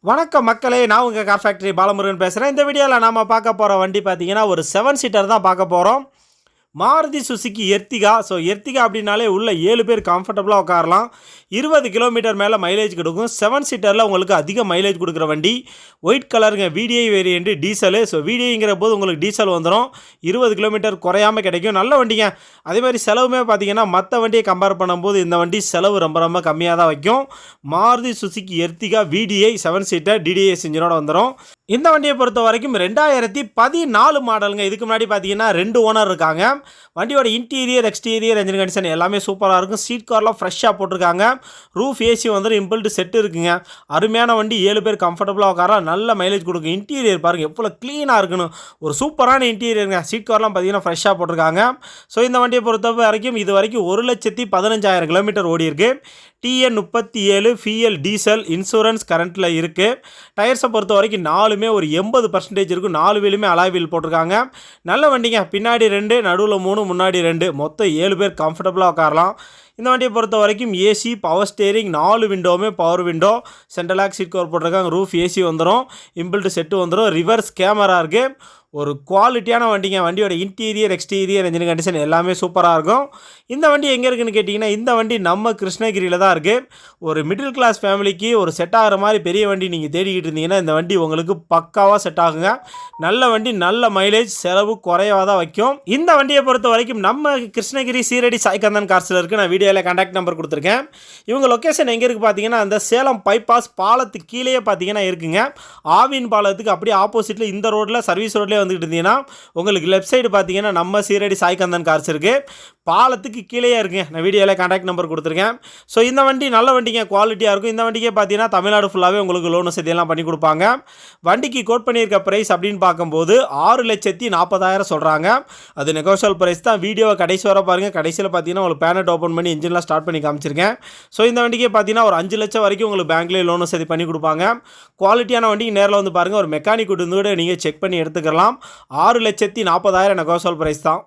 வணக்கம் மக்களே, நான் உங்கள் கார் ஃபேக்டரி பாலமுருகன் பேசுகிறேன். இந்த வீடியோவில் நாம் பார்க்க போகிற வண்டி பார்த்தீங்கன்னா ஒரு 7 சீட்டர் தான் பார்க்க போகிறோம். மாருதி சுசுகி எர்tiga. எர்tiga அப்படின்னாலே உள்ள 7 பேர் கம்ஃபர்டபுளாக உட்காரலாம். 20 கிலோமீட்டர் மேலே மைலேஜ் கொடுக்கும். 7 சீட்டரில் உங்களுக்கு அதிக மைலேஜ் கொடுக்குற வண்டி. ஒயிட் கலருங்க, VDI வேரியண்ட்டு, டீசலு. VDIங்கிற போது உங்களுக்கு டீசல் வந்துடும். 20 கிலோமீட்டர் குறையாமல் கிடைக்கும். நல்ல வண்டிங்க. அதே மாதிரி செலவுமே பார்த்தீங்கன்னா மற்ற வண்டியை கம்பேர் பண்ணும்போது இந்த வண்டி செலவு ரொம்ப கம்மியாக தான் வைக்கும். Maruti Suzuki Ertiga VDI 7 seater DDS இன்ஜினோட வந்துடும். இந்த வண்டியை பொறுத்த வரைக்கும் 2014 மாடலுங்க. இதுக்கு முன்னாடி பார்த்தீங்கன்னா 2 ஓனர் இருக்காங்க. வண்டியோட இன்டீரியர், எக்ஸ்டீரியர், என்ஜின் கண்டிஷன் எல்லாமே சூப்பராக இருக்கும். சீட் கவர்லாம் ஃப்ரெஷ்ஷாக போட்டிருக்காங்க. ரூஃப் ஏசி வந்து இம்பிள்ட் செட்டு இருக்குங்க. அருமையான வண்டி. 7 பேர் கம்ஃபர்டபுளாக உட்காரலாம். நல்ல மைலேஜ் கொடுக்கும். இன்டீரியர் பாருங்கள் எவ்வளோ க்ளீனாக இருக்குன்னு. ஒரு சூப்பரான இன்டீரியருங்க. சீட் கவர்லாம் பார்த்தீங்கன்னா ஃப்ரெஷ்ஷாக போட்டிருக்காங்க. இந்த வண்டியை பொறுத்த வரைக்கும் இது வரைக்கும் 1,15,000 கிலோமீட்டர் ஓடி இருக்கு. TN 37 ஃபியல் டீசல் இன்சூரன்ஸ் கரண்ட்டில் இருக்குது. டயர்ஸை பொறுத்த வரைக்கும் 4மே ஒரு 80% இருக்கும். 4 வீலுமே அலாய் வீல் போட்டிருக்காங்க. நல்ல வண்டிங்க. பின்னாடி 2, நடுவில் 3, முன்னாடி 2, மொத்தம் 7 பேர் கம்ஃபர்டபுளாக உட்காரலாம். இந்த வண்டியை பொறுத்த வரைக்கும் ஏசி, பவர் ஸ்டேரிங், 4 விண்டோவுமே power window, central lock seat cover போட்டிருக்காங்க. ரூஃப் ஏசி வந்துடும். இம்பிள்ட் செட்டு வந்துடும். ரிவர்ஸ் கேமரா இருக்குது. ஒரு குவாலிட்டியான வண்டிங்க. வண்டியோட இன்டீரியர், எக்ஸ்டீரியர், என்ஜின் கண்டிஷன் எல்லாமே சூப்பராக இருக்கும். இந்த வண்டி எங்கே இருக்குதுன்னு கேட்டிங்கன்னா, இந்த வண்டி நம்ம கிருஷ்ணகிரியில் தான் இருக்குது. ஒரு மிடில் கிளாஸ் ஃபேமிலிக்கு ஒரு செட் ஆகிற மாதிரி பெரிய வண்டி நீங்கள் தேடிக்கிட்டு இருந்தீங்கன்னா இந்த வண்டி உங்களுக்கு பக்காவாக செட் ஆகுங்க. நல்ல வண்டி, நல்ல மைலேஜ், செலவு குறைவாக தான் வைக்கும். இந்த வண்டியை பொறுத்த வரைக்கும் நம்ம கிருஷ்ணகிரி சீரடி சாய்கந்தன் கார்ஸில் இருக்குது. நான் வீடியோவில் கான்டாக்ட் நம்பர் கொடுத்துருக்கேன். இவங்க லொக்கேஷன் எங்கே இருக்குது பார்த்தீங்கன்னா, அந்த சேலம் பைபாஸ் பாலத்துக்கு கீழே பார்த்தீங்கன்னா இருக்குங்க. ஆவின் பாலத்துக்கு அப்படியே ஆப்போசிட்டில் இந்த ரோட்டில் சர்வீஸ் ரோட்லேயே வந்துட்டு இருந்தீங்கன்னா உங்களுக்கு லெஃப்ட் சைடு பார்த்தீங்கன்னா நம்ம சீரடி சாய்கந்தன் கார்ஸ் இருக்குது. பாலத்துக்கு கீழே இருக்குங்க. நான் வீடியோவில் கான்டாக்ட் நம்பர் கொடுத்துருக்கேன். இந்த வண்டி நல்ல வண்டிங்க, குவாலிட்டியாக இருக்கும். இந்த வண்டிக்கே பார்த்தீங்கன்னா தமிழ்நாடு ஃபுல்லாகவே உங்களுக்கு லோன் வசதியெல்லாம் பண்ணி கொடுப்பாங்க. வண்டிக்கு கோட் பண்ணியிருக்க ப்ரைஸ் அப்படின்னு பார்க்கும்போது 6,40,000 சொல்கிறாங்க. அது நெகோஷியல் ப்ரைஸ் தான். வீடியோவை கடைசி வர பாருங்கள். கடைசியில் பார்த்தீங்கன்னா உங்களுக்கு பேனட் ஓப்பன் பண்ணி இன்ஜின்லாம் ஸ்டார்ட் பண்ணி காமிச்சிருக்கேன். இந்த வண்டிக்கே பார்த்தீங்கன்னா ஒரு 5 லட்சம் வரைக்கும் உங்களுக்கு பேங்க்லேயே லோன் வசதி பண்ணி கொடுப்பாங்க. குவாலிட்டியான வண்டிக்கு நேரில் வந்து பாருங்கள். ஒரு மெக்கானிக் கூட்டு வந்து கூட நீங்கள் செக் பண்ணி எடுத்துக்கலாம். 6,40,000 நெகோஷியல் ப்ரைஸ் தான்.